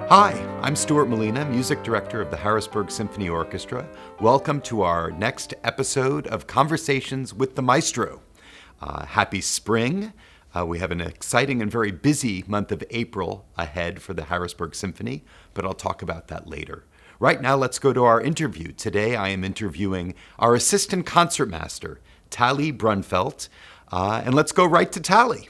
Hi, I'm Stuart Molina, Music Director of the Harrisburg Symphony Orchestra. Welcome to our next episode of Conversations with the Maestro. Happy spring. We have an exciting and very busy month of April ahead for the Harrisburg Symphony, but I'll talk about that later. Right now, let's go to our interview. Today, I am interviewing our assistant concertmaster, Tallie Brunfelt, and let's go right to Tallie.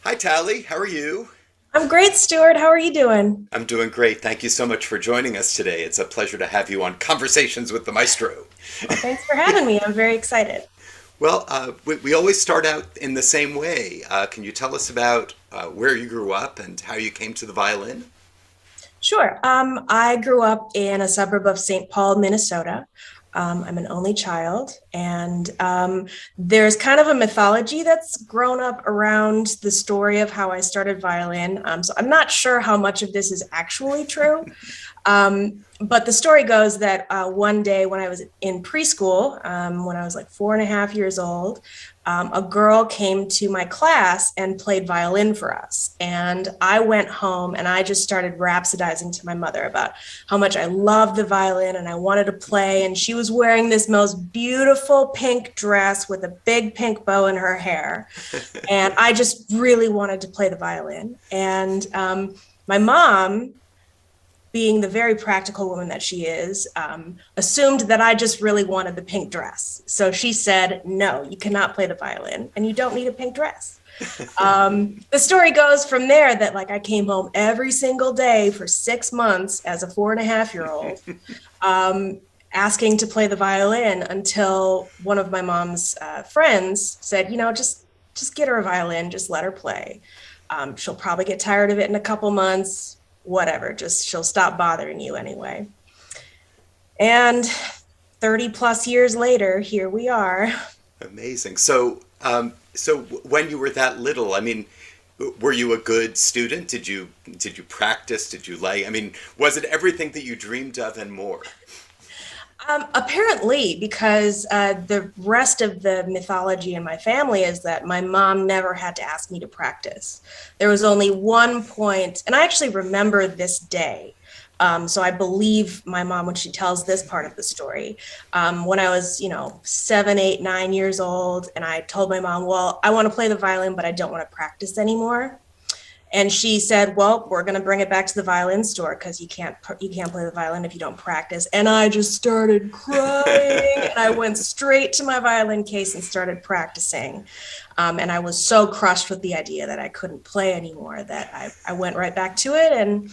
Hi, Tallie. How are you? I'm great, Stuart. How are you doing? I'm doing great. Thank you so much for joining us today. It's a pleasure to have you on Conversations with the Maestro. Well, thanks for having me. I'm very excited. Well, we always start out in the same way. Can you tell us about where you grew up and how you came to the violin? Sure. I grew up in a suburb of St. Paul, Minnesota. I'm an only child, and there's kind of a mythology that's grown up around the story of how I started violin. So I'm not sure how much of this is actually true. But the story goes that one day when I was in preschool, when I was like 4.5 years old, a girl came to my class and played violin for us. And I went home and I just started rhapsodizing to my mother about how much I loved the violin and I wanted to play. And she was wearing this most beautiful pink dress with a big pink bow in her hair. And I just really wanted to play the violin. And my mom, being the very practical woman that she is, assumed that I just really wanted the pink dress. So she said, no, you cannot play the violin and you don't need a pink dress. The story goes from there that I came home every single day for 6 months as a 4.5-year-old, asking to play the violin until one of my mom's friends said, just get her a violin, just let her play. She'll probably get tired of it in a couple months. Whatever, just she'll stop bothering you anyway. And 30 plus years later, here we are. Amazing. So when you were that little, were you a good student? Did you practice? Did you was it everything that you dreamed of and more? Apparently, because the rest of the mythology in my family is that my mom never had to ask me to practice. There was only one point, and I actually remember this day. So I believe my mom when she tells this part of the story. When I was, 7, 8, 9 years old, and I told my mom, well, I want to play the violin, but I don't want to practice anymore. And she said, well, we're going to bring it back to the violin store because you can't play the violin if you don't practice. And I just started crying and I went straight to my violin case and started practicing. And I was so crushed with the idea that I couldn't play anymore that I went right back to it and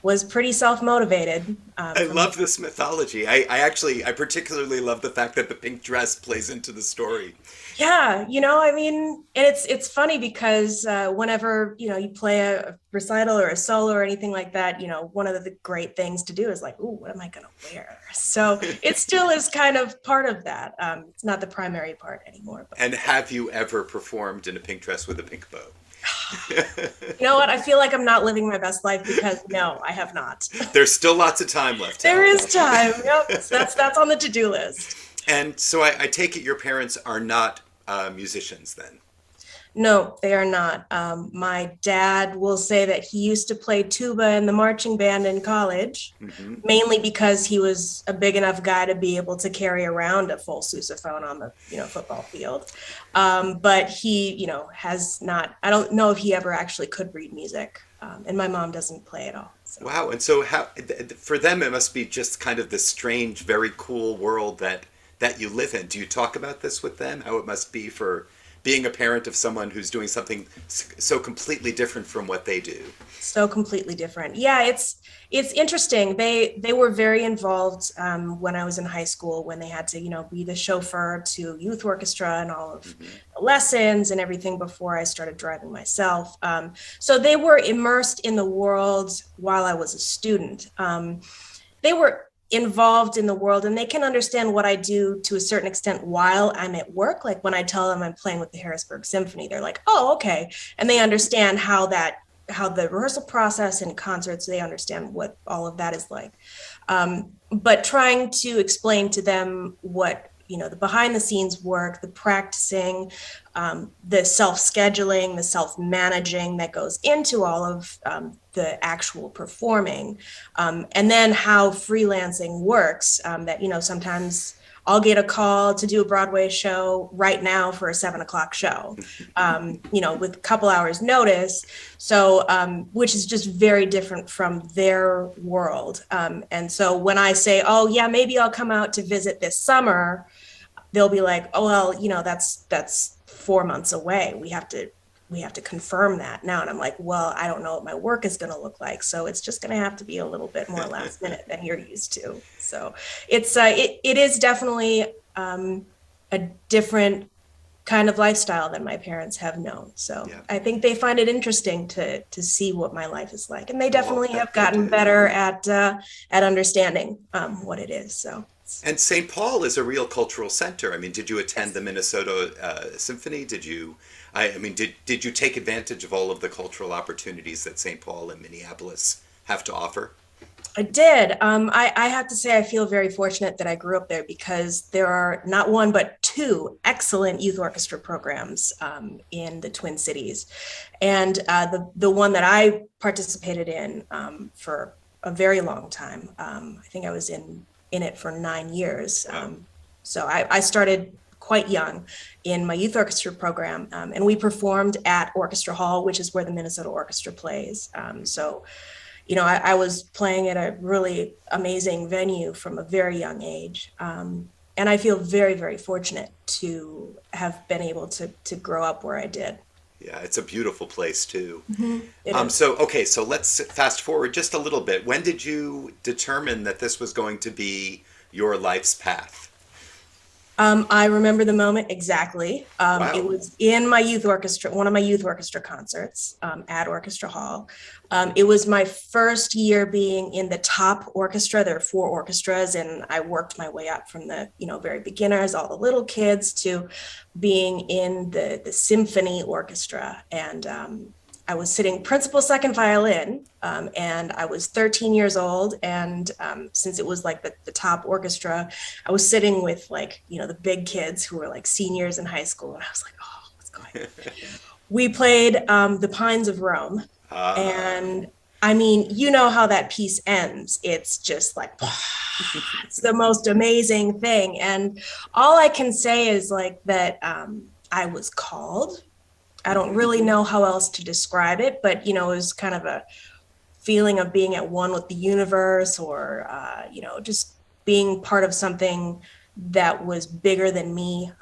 was pretty self-motivated. I love this mythology. I particularly love the fact that the pink dress plays into the story. Yeah, and it's funny because whenever, you play a recital or a solo or anything like that, one of the great things to do is ooh, what am I going to wear? So it still is kind of part of that. It's not the primary part anymore. But. And have you ever performed in a pink dress with a pink bow? You know what? I feel like I'm not living my best life because no, I have not. There's still lots of time left. There is time. Yep. That's on the to-do list. And so I take it your parents are not musicians then? No, they are not. My dad will say that he used to play tuba in the marching band in college, mainly because he was a big enough guy to be able to carry around a full sousaphone on the football field. But he has not. I don't know if he ever actually could read music, and my mom doesn't play at all. So. Wow! And so how for them it must be just kind of this strange, very cool world that you live in. Do you talk about this with them? How it must be for being a parent of someone who's doing something so completely different from what they do. So completely different. Yeah, it's interesting. They were very involved when I was in high school, when they had to, be the chauffeur to youth orchestra and all of the lessons and everything before I started driving myself. So they were immersed in the world while I was a student. They were involved in the world and they can understand what I do to a certain extent while I'm at work. Like when I tell them I'm playing with the Harrisburg Symphony, they're like, oh, okay. And they understand how the rehearsal process and concerts, they understand what all of that is like. But trying to explain to them what the behind the scenes work, the practicing, the self-scheduling, the self-managing that goes into all of the actual performing. And then how freelancing works, that, sometimes I'll get a call to do a Broadway show right now for a 7:00 show, with a couple hours notice. So, which is just very different from their world. And so when I say, oh yeah, maybe I'll come out to visit this summer, they'll be like, oh, well, that's 4 months away. We have to confirm that now. And I'm like, well, I don't know what my work is going to look like. So it's just going to have to be a little bit more last minute than you're used to. So it's, it is definitely a different kind of lifestyle than my parents have known. So yeah. I think they find it interesting to see what my life is like. And they definitely have gotten better at understanding what it is. So. And St. Paul is a real cultural center. I mean, did you attend the Minnesota Symphony? Did you take advantage of all of the cultural opportunities that St. Paul and Minneapolis have to offer? I did. I have to say I feel very fortunate that I grew up there, because there are not one but two excellent youth orchestra programs in the Twin Cities. And the one that I participated in for a very long time, I think I was in it for 9 years. So I started quite young in my youth orchestra program, and we performed at Orchestra Hall, which is where the Minnesota Orchestra plays. So, I was playing at a really amazing venue from a very young age. And I feel very, very fortunate to have been able to grow up where I did. Yeah, it's a beautiful place too. Mm-hmm. So let's fast forward just a little bit. When did you determine that this was going to be your life's path? I remember the moment exactly. Wow. It was in my youth orchestra, one of my youth orchestra concerts at Orchestra Hall. It was my first year being in the top orchestra. There are 4 orchestras, and I worked my way up from the very beginners, all the little kids, to being in the symphony orchestra. And I was sitting principal second violin, and I was 13 years old. And since it was like the top orchestra, I was sitting with the big kids who were like seniors in high school. And I was like, oh, what's going on? We played The Pines of Rome. And I mean, you know how that piece ends. It's just like, it's the most amazing thing. And all I can say is that I was called. I don't really know how else to describe it, but, it was kind of a feeling of being at one with the universe, or, just being part of something that was bigger than me,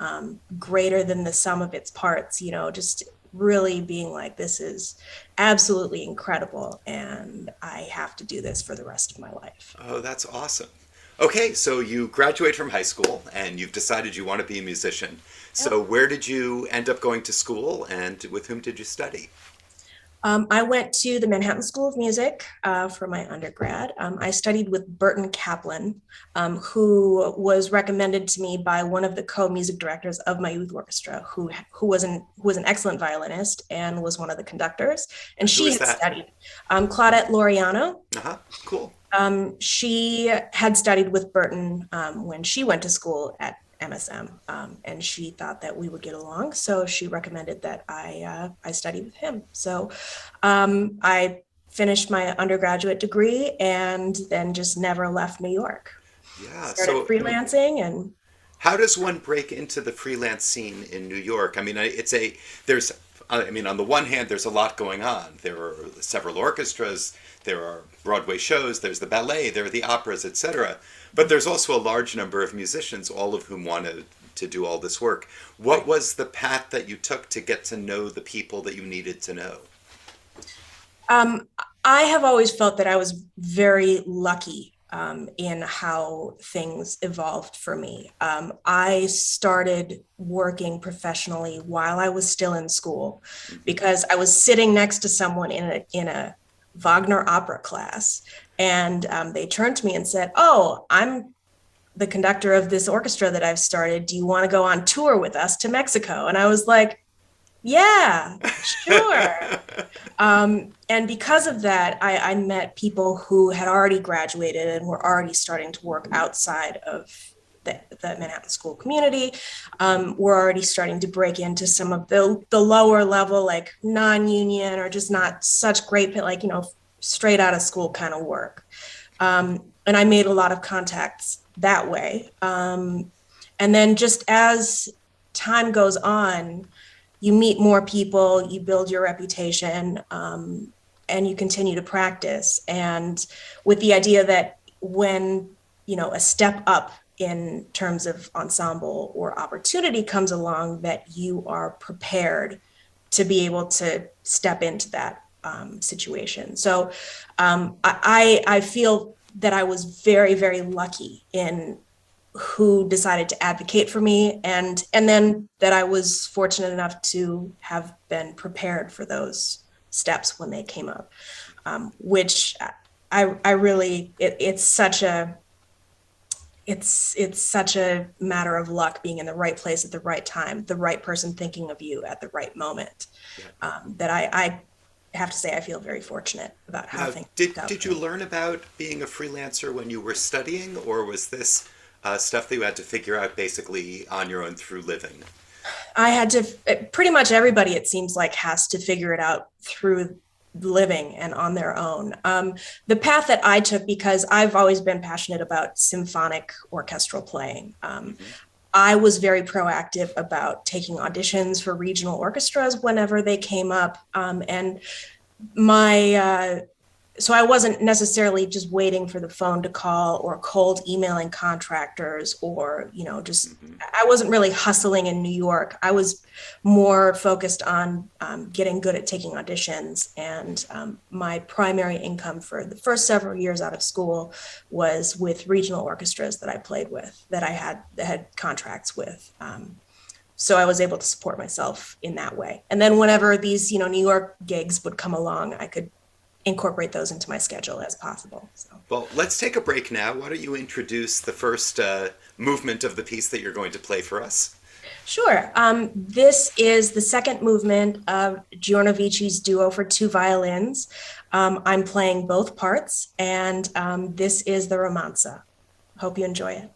greater than the sum of its parts, just really being like, this is absolutely incredible, and I have to do this for the rest of my life. Oh, that's awesome. Okay, so you graduate from high school and you've decided you want to be a musician. So where did you end up going to school, and with whom did you study? I went to the Manhattan School of Music for my undergrad. I studied with Burton Kaplan, who was recommended to me by one of the co-music directors of my youth orchestra, who was an excellent violinist and was one of the conductors. And she had studied Claudette Laureano. Cool. She had studied with Burton when she went to school at MSM, and she thought that we would get along, so she recommended that I study with him. So I finished my undergraduate degree and then just never left New York. Yeah. Started freelancing. And how does one break into the freelance scene in New York? I mean, on the one hand, there's a lot going on. There are several orchestras, there are Broadway shows, there's the ballet, there are the operas, etc. But there's also a large number of musicians, all of whom wanted to do all this work. What was the path that you took to get to know the people that you needed to know? I have always felt that I was very lucky in how things evolved for me. I started working professionally while I was still in school, because I was sitting next to someone in a Wagner opera class, and they turned to me and said, "Oh, I'm the conductor of this orchestra that I've started. Do you want to go on tour with us to Mexico?" And I was like, "Yeah, sure." And because of that, I met people who had already graduated and were already starting to work outside of the the Manhattan school community. We're already starting to break into some of the lower level, like non-union or just not such great, like, straight out of school kind of work. And I made a lot of contacts that way. And then just as time goes on, you meet more people, you build your reputation, and you continue to practice. And with the idea that when, a step up in terms of ensemble or opportunity comes along, that you are prepared to be able to step into that situation. So I feel that I was very, very lucky in who decided to advocate for me, and then that I was fortunate enough to have been prepared for those steps when they came up, which I really, it's such a matter of luck, being in the right place at the right time, the right person thinking of you at the right moment. That I have to say I feel very fortunate about how things worked out. Did you learn about being a freelancer when you were studying, or was this stuff that you had to figure out basically on your own through living? I had to, pretty much everybody, it seems like, has to figure it out through living and on their own. The path that I took, because I've always been passionate about symphonic orchestral playing, I was very proactive about taking auditions for regional orchestras whenever they came up. And so I wasn't necessarily just waiting for the phone to call or cold emailing contractors, or, I wasn't really hustling in New York. I was more focused on getting good at taking auditions. And my primary income for the first several years out of school was with regional orchestras that I played with, that I had contracts with. So I was able to support myself in that way. And then whenever these, New York gigs would come along, I could incorporate those into my schedule as possible. So. Well, let's take a break now. Why don't you introduce the first movement of the piece that you're going to play for us? Sure. This is the second movement of Giorno Vici's duo for two violins. I'm playing both parts, and this is the Romanza. Hope you enjoy it.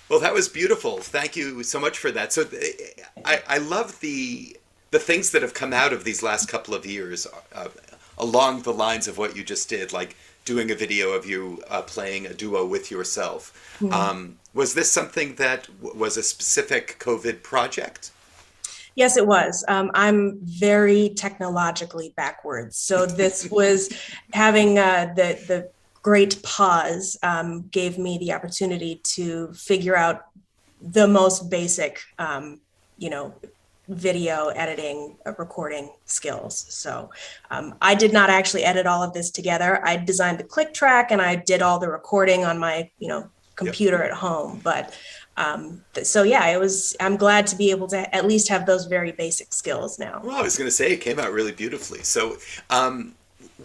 Well, that was beautiful. Thank you so much for that. So I love the things that have come out of these last couple of years along the lines of what you just did, like doing a video of you playing a duo with yourself. Mhm. Was this something that was a specific COVID project? Yes, it was. I'm very technologically backwards. So this was having the great pause gave me the opportunity to figure out the most basic, you know, video editing, recording skills. So I did not actually edit all of this together. I designed the click track and I did all the recording on my, Yep. computer at home. But so yeah, I'm glad to be able to at least have those very basic skills now. Well, I was going to say it came out really beautifully. So,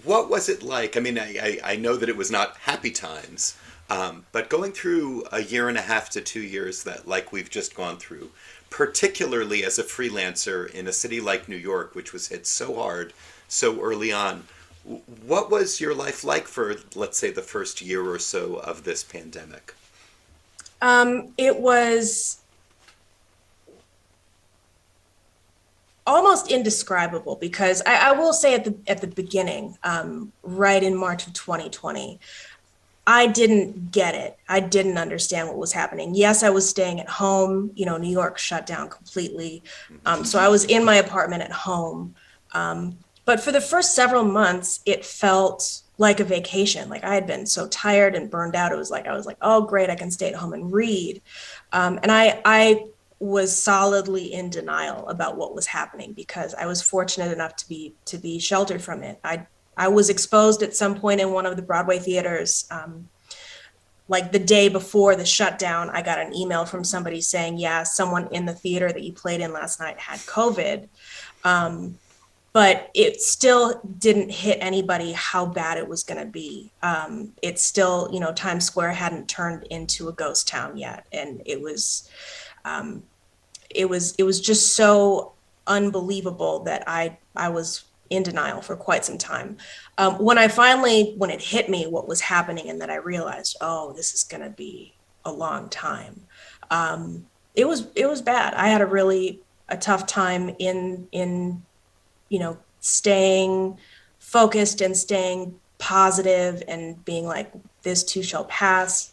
what was it like? I mean, I know that it was not happy times, but going through a year and a half to 2 years that, like we've just gone through, particularly as a freelancer in a city like New York, which was hit so hard so early on, what was your life like for, let's say, the first year or so of this pandemic? It was almost indescribable because I will say at the beginning, right in March of 2020, I didn't get it. I didn't understand what was happening. Yes, I was staying at home. New York shut down completely. So I was in my apartment at home. But for the first several months, it felt like a vacation. Like I had been so tired and burned out. I was like, oh, great, I can stay at home and read. And I was solidly in denial about what was happening because I was fortunate enough to be sheltered from it. I was exposed at some point in one of the Broadway theaters. Like the day before the shutdown, I got an email from somebody saying, yeah, someone in the theater that you played in last night had COVID. But it still didn't hit anybody how bad it was going to be. It's still, Times Square hadn't turned into a ghost town yet. And it was just so unbelievable that I was in denial for quite some time. When it hit me what was happening and that I realized, oh, this is going to be a long time. It was bad. I had a tough time in staying focused and staying positive and being like, this too shall pass.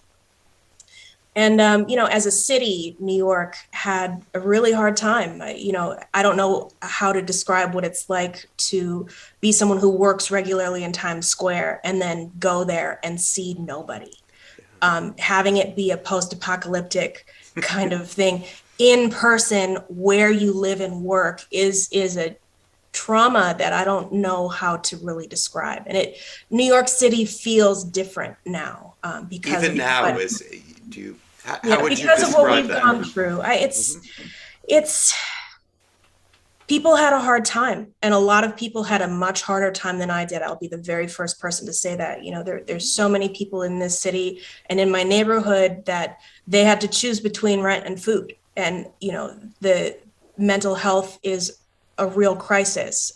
And, as a city, New York had a really hard time. I don't know how to describe what it's like to be someone who works regularly in Times Square and then go there and see nobody. Having it be a post-apocalyptic kind of thing in person where you live and work is a trauma that I don't know how to really describe. And New York City feels different now because Even now, how would you because of what describe we've that? gone through. It's people had a hard time, and a lot of people had a much harder time than I did. I'll be the very first person to say that. There's so many people in this city and in my neighborhood that they had to choose between rent and food. And, the mental health is a real crisis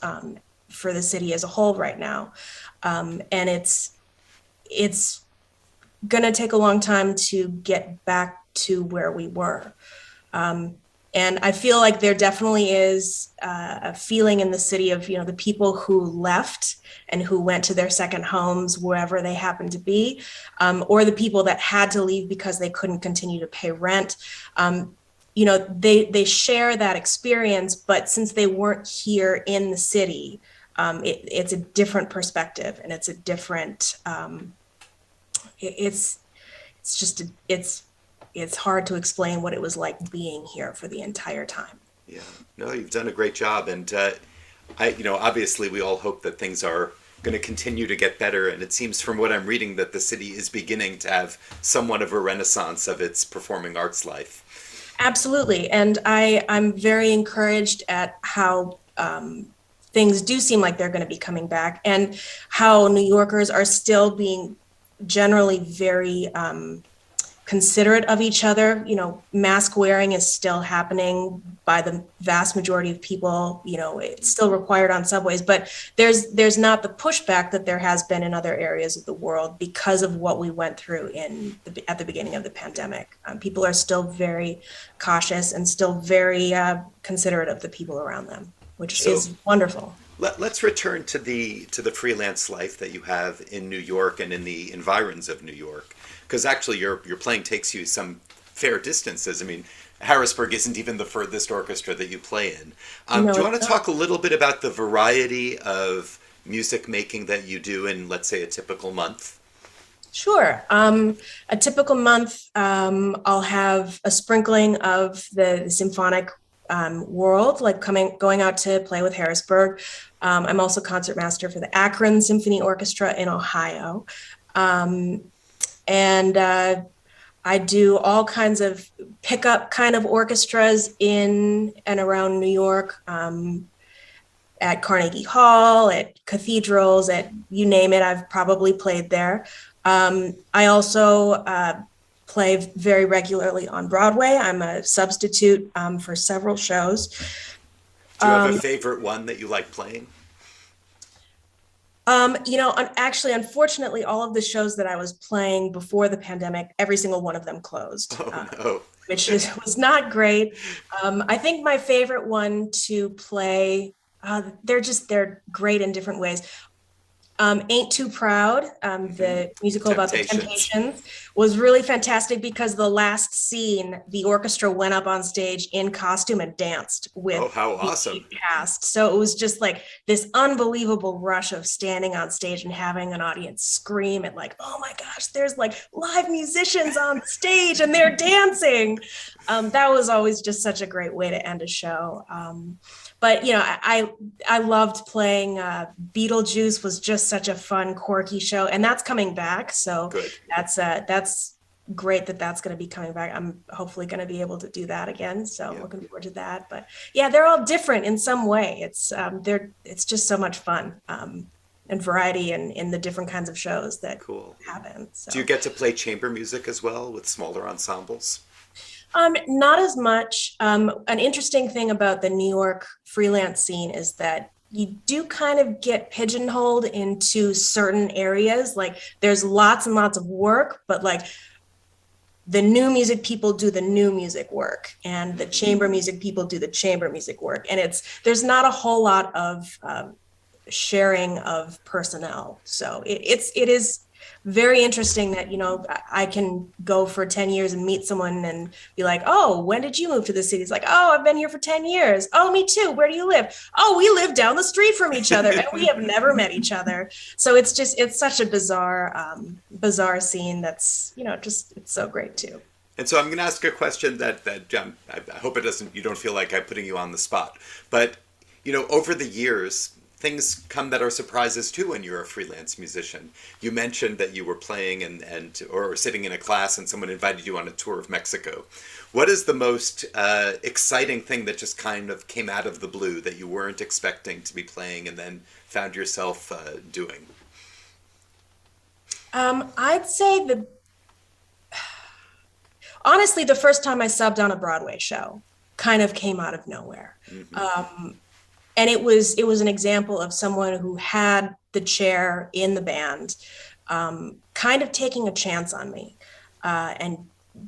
for the city as a whole right now. And it's going to take a long time to get back to where we were. And I feel like there definitely is a feeling in the city of, the people who left and who went to their second homes, wherever they happened to be, or the people that had to leave because they couldn't continue to pay rent. They share that experience, but since they weren't here in the city, it's a different perspective, and it's a different, it's hard to explain what it was like being here for the entire time. Yeah, no, you've done a great job, and obviously we all hope that things are going to continue to get better, and it seems from what I'm reading that the city is beginning to have somewhat of a renaissance of its performing arts life. Absolutely. And I'm very encouraged at how things do seem like they're going to be coming back, and how New Yorkers are still being generally very considerate of each other. Mask wearing is still happening by the vast majority of people. It's still required on subways, but there's not the pushback that there has been in other areas of the world because of what we went through at the beginning of the pandemic. People are still very cautious and still very considerate of the people around them, which is wonderful. Let's return to the freelance life that you have in New York and in the environs of New York, because actually your playing takes you some fair distances. I mean, Harrisburg isn't even the furthest orchestra that you play in. No, Do you it's want to not. talk a little bit about the variety of music making that you do in, let's say, a typical month? Sure. A typical month, I'll have a sprinkling of the symphonic world, like going out to play with Harrisburg. I'm also concertmaster for the Akron Symphony Orchestra in Ohio. Um, and I do all kinds of pickup kind of orchestras in and around New York, at Carnegie Hall, at cathedrals, at you name it, I've probably played there. I also play very regularly on Broadway. I'm a substitute for several shows. Do you have a Um, favorite one that you like playing? Actually, unfortunately, all of the shows that I was playing before the pandemic, every single one of them closed, Oh no. was not great. I think my favorite one to play, they're great in different ways. Ain't Too Proud, the musical about the Temptations. Temptations, was really fantastic because the last scene, the orchestra went up on stage in costume and danced Oh, with how the awesome. cast. So it was just like this unbelievable rush of standing on stage and having an audience scream at like, oh my gosh, there's like live musicians on stage and they're dancing. That was always just such a great way to end a show. But I loved playing Beetlejuice was just such a fun, quirky show, and that's coming back. So Good. that's great that that's going to be coming back. I'm hopefully going to be able to do that again. So I'm Yeah. looking forward to that. But yeah, they're all different in some way. It's just so much fun, and variety in the different kinds of shows that Cool. happen. Do you So get to play chamber music as well with smaller ensembles? not as much. An interesting thing about the New York freelance scene is that you do kind of get pigeonholed into certain areas. Like there's lots and lots of work, but like the new music people do the new music work and the Hmm. chamber music people do the chamber music work. And there's not a whole lot of sharing of personnel. So it is very interesting that, I can go for 10 years and meet someone and be like, oh, when did you move to the city? It's like, oh, I've been here for 10 years. Oh, me too. Where do you live? Oh, we live down the street from each other and we have never met each other. So it's such a bizarre scene that's, it's so great too. And so I'm going to ask a question that I hope it doesn't, you don't feel like I'm putting you on the spot. But, over the years, things come that are surprises too when you're a freelance musician. You mentioned that you were playing or sitting in a class and someone invited you on a tour of Mexico. What is the most exciting thing that just kind of came out of the blue that you weren't expecting to be playing and then found yourself doing? I'd say honestly, the first time I subbed on a Broadway show kind of came out of nowhere. Hmm. And it was an example of someone who had the chair in the band, kind of taking a chance on me, and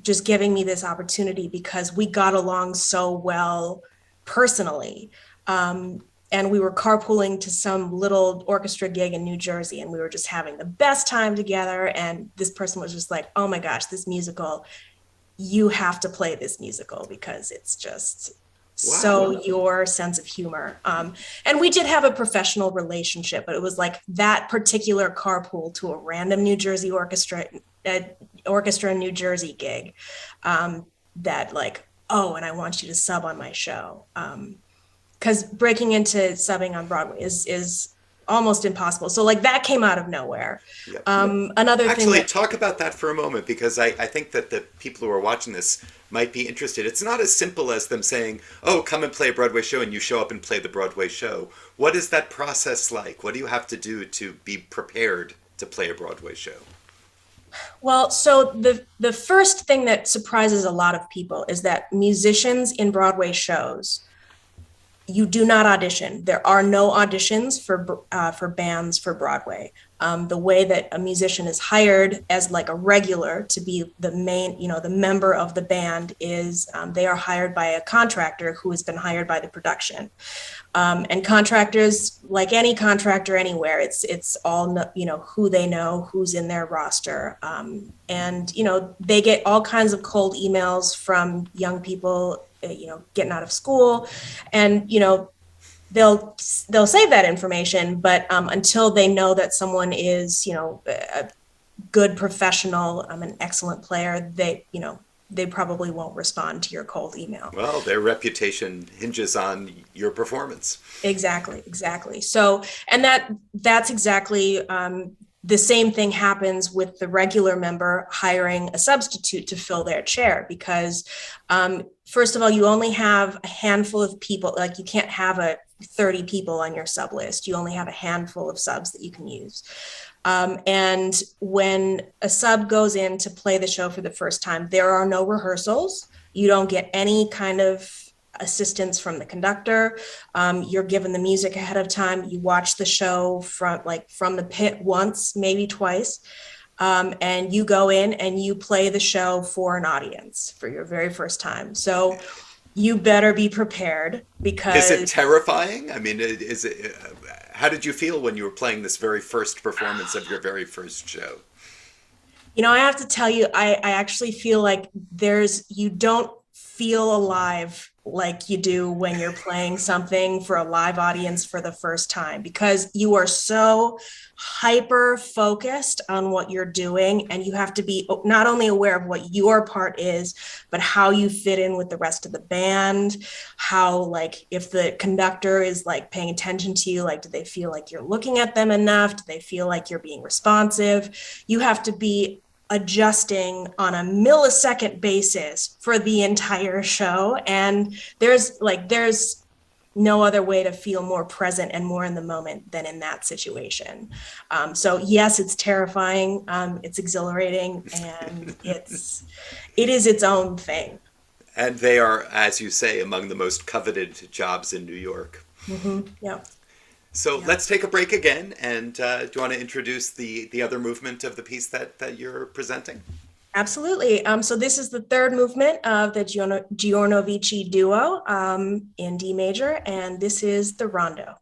just giving me this opportunity because we got along so well personally. And we were carpooling to some little orchestra gig in New Jersey, and we were just having the best time together. And this person was just like, oh my gosh, this musical, you have to play this musical because it's just so Wow. your sense of humor. And we did have a professional relationship, but it was like that particular carpool to a random New Jersey orchestra in New Jersey gig, that like, oh, and I want you to sub on my show. Because breaking into subbing on Broadway is almost impossible. So like that came out of nowhere. Yep. Another thing Actually, that talk about that for a moment because I think that the people who are watching this might be interested. It's not as simple as them saying, oh, come and play a Broadway show, and you show up and play the Broadway show. What is that process like? What do you have to do to be prepared to play a Broadway show? Well, so the first thing that surprises a lot of people is that musicians in Broadway shows, you do not audition. There are no auditions for bands for Broadway. The way that a musician is hired as like a regular to be the main, the member of the band is, they are hired by a contractor who has been hired by the production. And contractors, like any contractor anywhere, it's all, who they know, who's in their roster. And, they get all kinds of cold emails from young people, getting out of school. And, they'll save that information, but until they know that someone is, a good professional, an excellent player, they probably won't respond to your cold email. Well, their reputation hinges on your performance. Exactly. So, and that's exactly the same thing happens with the regular member hiring a substitute to fill their chair, because first of all, you only have a handful of people. Like, you can't have 30 people on your sub list. You only have a handful of subs that you can use. And when a sub goes in to play the show for the first time, there are no rehearsals. You don't get any kind of assistance from the conductor. You're given the music ahead of time. You watch the show from the pit once, maybe twice. And you go in and you play the show for an audience for your very first time. So you better be prepared, because... Is it terrifying? I mean, how did you feel when you were playing this very first performance of your very first show? I have to tell you, I actually feel like you don't feel alive like you do when you're playing something for a live audience for the first time, because you are so hyper focused on what you're doing, and you have to be not only aware of what your part is, but how you fit in with the rest of the band, how, like, if the conductor is like paying attention to you, like, do they feel like you're looking at them enough? Do they feel like you're being responsive? You have to be adjusting on a millisecond basis for the entire show. And there's no other way to feel more present and more in the moment than in that situation. So yes, it's terrifying. It's exhilarating, and it is its own thing. And they are, as you say, among the most coveted jobs in New York. Mm-hmm. Yeah. So let's take a break again, and do you want to introduce the other movement of the piece that you're presenting? Absolutely. So this is the third movement of the Giorno Vici duo in D major, and this is the Rondo.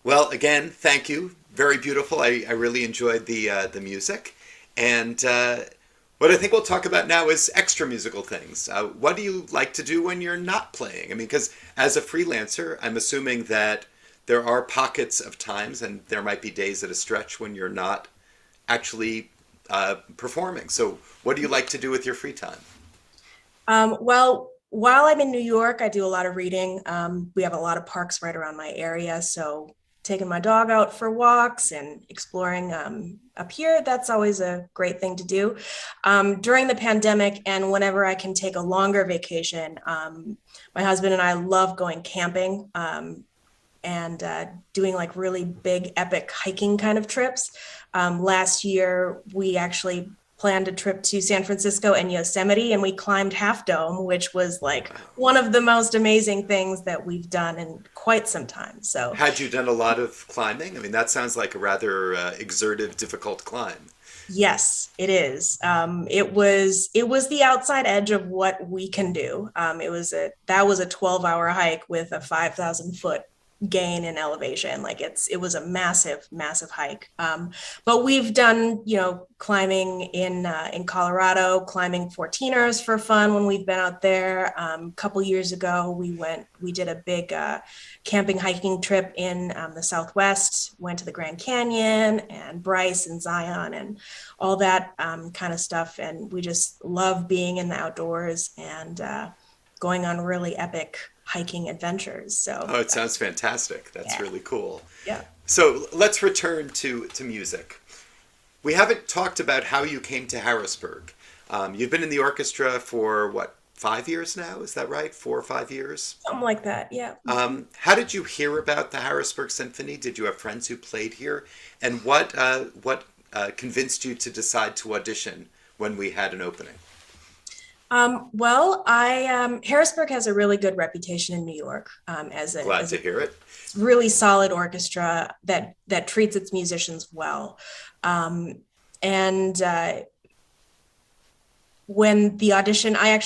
Well, again, thank you. Very beautiful. I really enjoyed the music, and what I think we'll talk about now is extra musical things. What do you like to do when you're not playing? I mean, because as a freelancer, I'm assuming that there are pockets of times, and there might be days at a stretch when you're not actually performing. So, what do you like to do with your free time? Well, while I'm in New York, I do a lot of reading. We have a lot of parks right around my area, so taking my dog out for walks and exploring up here, that's always a great thing to do. During the pandemic and whenever I can take a longer vacation, my husband and I love going camping and doing like really big, epic hiking kind of trips. Last year, we actually planned a trip to San Francisco and Yosemite, and we climbed Half Dome, which was like one of the most amazing things that we've done in quite some time. So, Had you done a lot of climbing? I mean, that sounds like a rather exertive, difficult climb. yes, it is. It was the outside edge of what we can do. That was a 12-hour hike with a 5,000 foot gain in elevation. Like it was a massive, massive hike. But we've done, climbing in Colorado, climbing 14ers for fun when we've been out there. A couple years ago, we did a big camping hiking trip in the Southwest, went to the Grand Canyon and Bryce and Zion and all that kind of stuff. And we just love being in the outdoors and going on really epic hiking adventures. So Oh, it sounds fantastic. That's yeah. really cool. Yeah. So let's return to music. We haven't talked about how you came to Harrisburg. You've been in the orchestra for what, 5 years now? Is that right? 4 or 5 years? Something like that. Yeah. How did you hear about the Harrisburg Symphony? Did you have friends who played here? And what convinced you to decide to audition when we had an opening? Well, Harrisburg has a really good reputation in New York Glad to hear it. really solid orchestra that treats its musicians well. And when the audition, I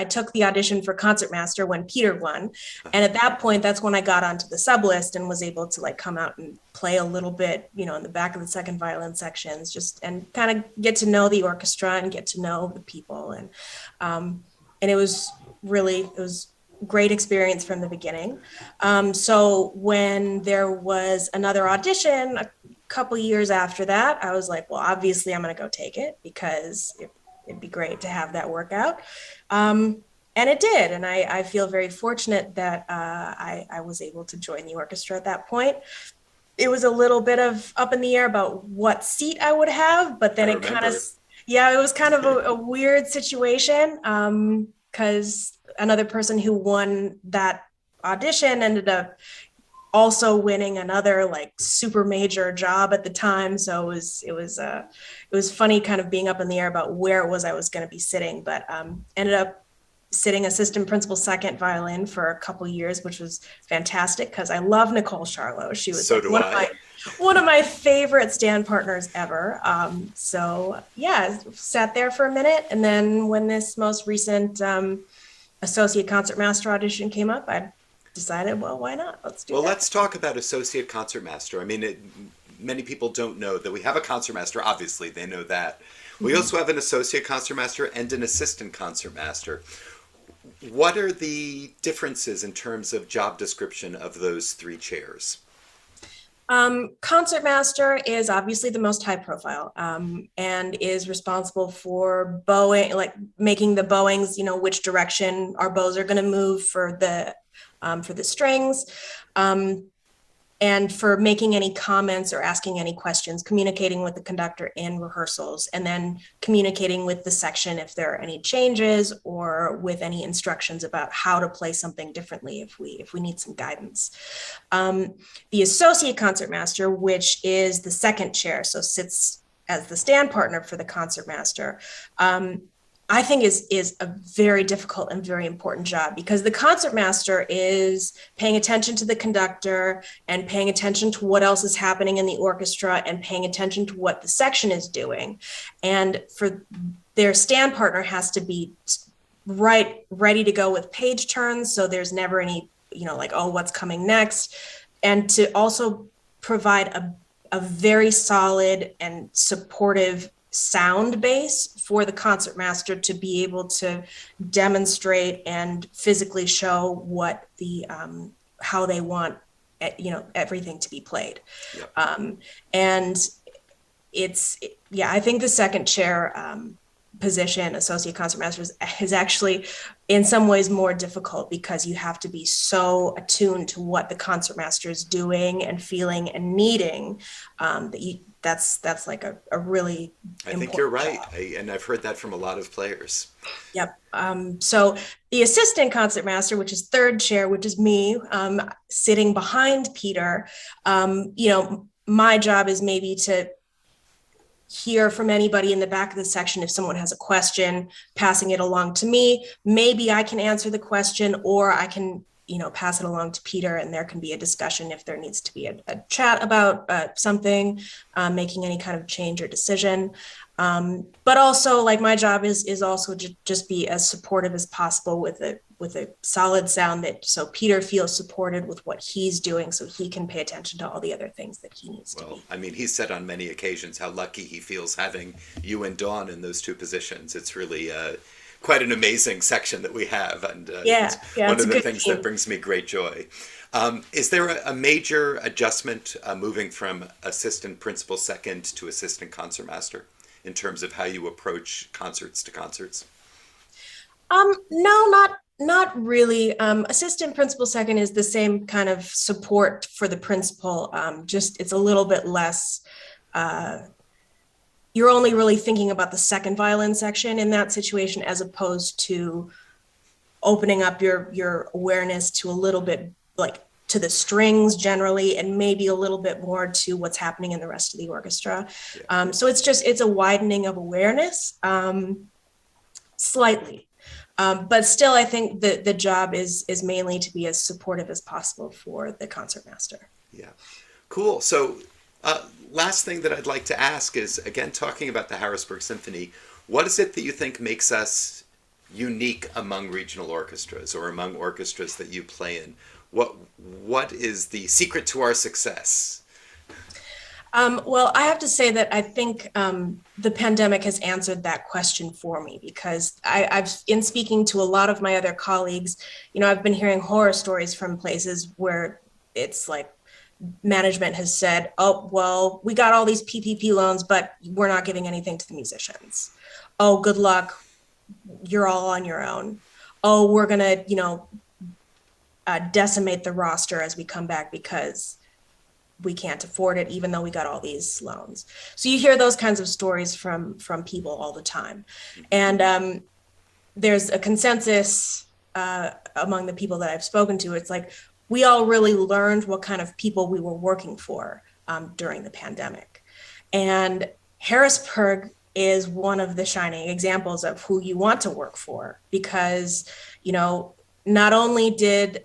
took the audition for concertmaster when Peter won, and at that point, that's when I got onto the sub list and was able to like come out and play a little bit, in the back of the second violin sections, just and kind of get to know the orchestra and get to know the people, and it was great experience from the beginning. So when there was another audition a couple years after that, I was like, well, obviously I'm going to go take it because it'd be great to have that work out. And it did. And I feel very fortunate that I was able to join the orchestra at that point. It was a little bit of up in the air about what seat I would have, but then it was kind of a weird situation because another person who won that audition ended up also winning another like super major job at the time. So it was funny kind of being up in the air about where it was I was going to be sitting, but ended up sitting assistant principal second violin for a couple years, which was fantastic because I love Nicole Charlot. She was one of my favorite stand partners ever. So yeah, sat there for a minute. And then when this most recent associate concertmaster audition came up, I decided, well, why not? Let's do that. Well, let's talk about associate concertmaster. I mean, many people don't know that we have a concertmaster. Obviously, they know that. We also have an associate concertmaster and an assistant concertmaster. What are the differences in terms of job description of those three chairs? Concertmaster is obviously the most high profile, and is responsible for bowing, like making the bowings, which direction our bows are going to move for the strings. And for making any comments or asking any questions, communicating with the conductor in rehearsals, and then communicating with the section if there are any changes or with any instructions about how to play something differently if we need some guidance. The associate concertmaster, which is the second chair, so sits as the stand partner for the concertmaster, I think is a very difficult and very important job, because the concertmaster is paying attention to the conductor and paying attention to what else is happening in the orchestra and paying attention to what the section is doing. And for their stand partner has to be ready to go with page turns, so there's never any, like, oh, what's coming next? And to also provide a very solid and supportive sound base for the concertmaster to be able to demonstrate and physically show what how they want everything to be played. Yep. And I think the second chair position, associate concertmaster, is actually in some ways more difficult, because you have to be so attuned to what the concertmaster is doing and feeling and needing, that's like a really I think you're right. And I've heard that from a lot of players. Yep. So the assistant concertmaster, which is third chair, which is me, sitting behind Peter, my job is maybe to hear from anybody in the back of the section. If someone has a question, passing it along to me, maybe I can answer the question, or I can pass it along to Peter, and there can be a discussion if there needs to be a chat about something, making any kind of change or decision. But also, like, my job is also to just be as supportive as possible with a solid sound, so Peter feels supported with what he's doing, so he can pay attention to all the other things that he needs to be. I mean, he's said on many occasions how lucky he feels having you and Dawn in those two positions. It's really quite an amazing section that we have, and it's one of the things that brings me great joy. Is there a major adjustment moving from assistant principal second to assistant concertmaster in terms of how you approach concerts to concerts? No, not really. Assistant principal second is the same kind of support for the principal, just it's a little bit less. You're only really thinking about the second violin section in that situation, as opposed to opening up your awareness to a little bit, like, to the strings generally, and maybe a little bit more to what's happening in the rest of the orchestra. Yeah. So it's a widening of awareness, slightly. But still, I think the job is mainly to be as supportive as possible for the concertmaster. Yeah, cool. So last thing that I'd like to ask is, again, talking about the Harrisburg Symphony, what is it that you think makes us unique among regional orchestras, or among orchestras that you play in? What is the secret to our success? Well, I have to say that I think the pandemic has answered that question for me, because I've, in speaking to a lot of my other colleagues, I've been hearing horror stories from places where it's like management has said, oh, well, we got all these PPP loans, but we're not giving anything to the musicians. Oh, good luck. You're all on your own. Oh, we're going to, decimate the roster as we come back because we can't afford it, even though we got all these loans. So you hear those kinds of stories from people all the time. And there's a consensus among the people that I've spoken to. It's like, we all really learned what kind of people we were working for during the pandemic. And Harrisburg is one of the shining examples of who you want to work for, because, not only did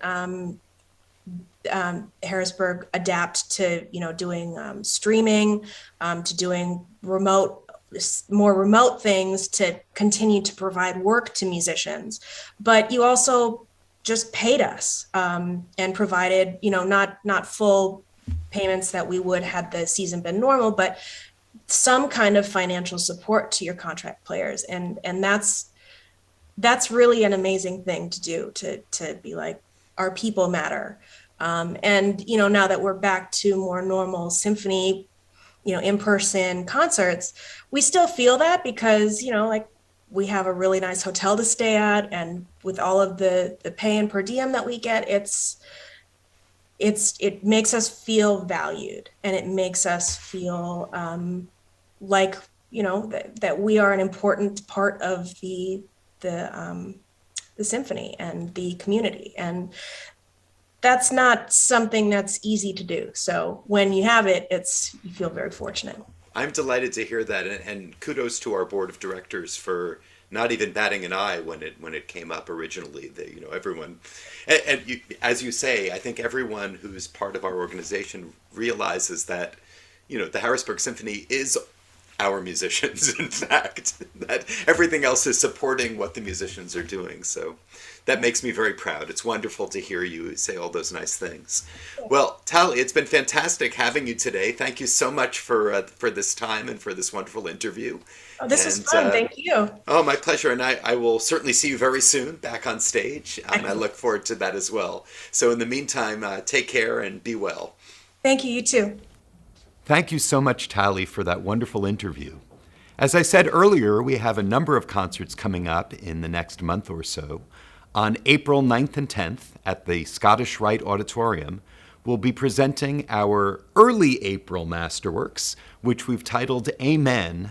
Harrisburg adapt to, doing streaming, to doing more remote things to continue to provide work to musicians, but you also just paid us and provided, not full payments that we would had the season been normal, but some kind of financial support to your contract players. And that's really an amazing thing to do, to be like, our people matter. And, now that we're back to more normal symphony, in-person concerts, we still feel that because, like we have a really nice hotel to stay at. And with all of the pay and per diem that we get, it makes us feel valued, and it makes us feel like, that we are an important part of the symphony and the community. And that's not something that's easy to do. So when you have it, you feel very fortunate. I'm delighted to hear that, and kudos to our board of directors for not even batting an eye when it came up originally. Everyone, and you, as you say, I think everyone who's part of our organization realizes that, the Harrisburg Symphony is our musicians, in fact, that everything else is supporting what the musicians are doing. So that makes me very proud. It's wonderful to hear you say all those nice things. Well, Tallie, it's been fantastic having you today. Thank you so much for this time and for this wonderful interview. Oh, this was fun. Thank you. Oh, my pleasure. And I will certainly see you very soon back on stage. And I look forward to that as well. So in the meantime, take care and be well. Thank you. You too. Thank you so much, Tallie, for that wonderful interview. As I said earlier, we have a number of concerts coming up in the next month or so. On April 9th and 10th at the Scottish Rite Auditorium, we'll be presenting our early April masterworks, which we've titled Amen,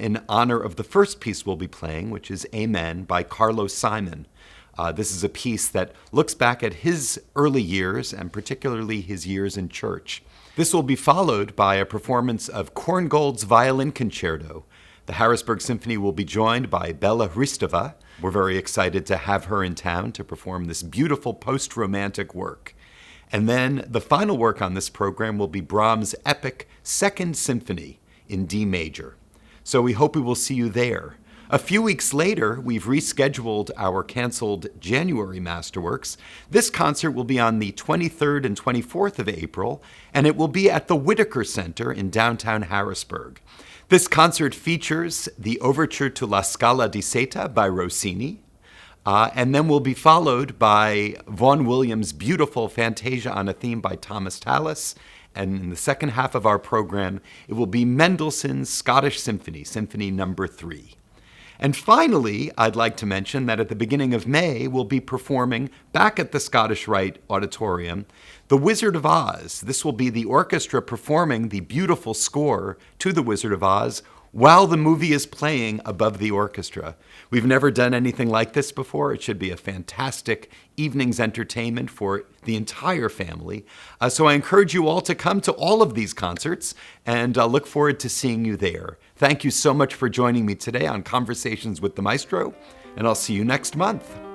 in honor of the first piece we'll be playing, which is Amen by Carlos Simon. This is a piece that looks back at his early years, and particularly his years in church. This will be followed by a performance of Korngold's Violin Concerto. The Harrisburg Symphony will be joined by Bella Hristova. We're very excited to have her in town to perform this beautiful post-romantic work. And then the final work on this program will be Brahms' epic Second Symphony in D major. So we hope we will see you there. A few weeks later, we've rescheduled our canceled January Masterworks. This concert will be on the 23rd and 24th of April, and it will be at the Whitaker Center in downtown Harrisburg. This concert features the Overture to La Scala di Seta by Rossini, and then will be followed by Vaughan Williams' beautiful Fantasia on a Theme by Thomas Tallis. And in the second half of our program, it will be Mendelssohn's Scottish Symphony, Symphony Number 3. And finally, I'd like to mention that at the beginning of May, we'll be performing back at the Scottish Rite Auditorium, The Wizard of Oz. This will be the orchestra performing the beautiful score to The Wizard of Oz while the movie is playing above the orchestra. We've never done anything like this before. It should be a fantastic evening's entertainment for the entire family. So I encourage you all to come to all of these concerts, and look forward to seeing you there. Thank you so much for joining me today on Conversations with the Maestro, and I'll see you next month.